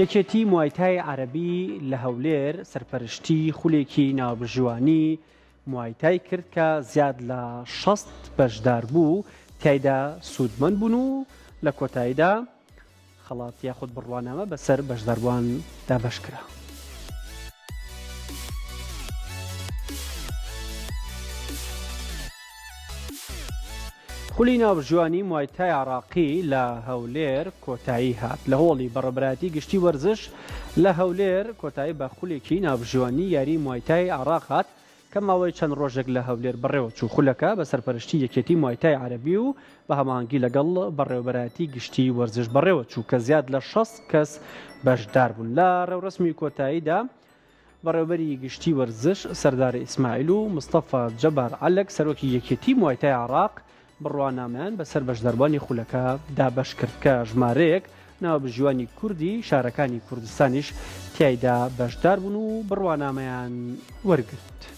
یەکێتی موایتای عەرەبی لە هەولێر سەرپەرشتی خولێکی ناوبژوانی موایتای کرد کە زیاد لە 60 بەشدار بوو، تایدا سوودمەند بوون و لە کۆتاییدا خەڵات یاخود بڕوانامە بەسەر بەشداربووان دابەشکرا. خولی ناوبژوانی موایتای عراقی لە هەولێر کۆتایی هات لە هۆڵی بەڕێوەبەرایەتی گشتی وەرزش لە هەولێر کۆتایی بە خولێکی ناوبژوانی یاری موایتای عراق هات کە ماوەی چەند ڕۆژێک لە هەولێر بەڕێوە چوو. خولەکە بە سەرپەرشتی یەکێتی موایتای عەرەبی و بە هەماهەنگی لەگەڵ بەڕێوەبەرایەتی گشتی وەرزش بەڕێوە چوو کە زیاد لە 60 کەس بەشدار بوون. لە ڕێوڕسمی کۆتاییدا بەڕێوەبەری گشتی وەرزش سەرداری ئیسماعیل و مستەفا جەبار عەلەک سەرۆکی یەکێتی موایتای عراق بڕوانامەیان بەسەر بەشداربوانی خولەکە دابەش کرد کە ژمارەیەک ناوبژوانی کوردی شارەکانی کوردستانیش تیایدا بەشدار بوون و بڕوانامەیان وەرگرت.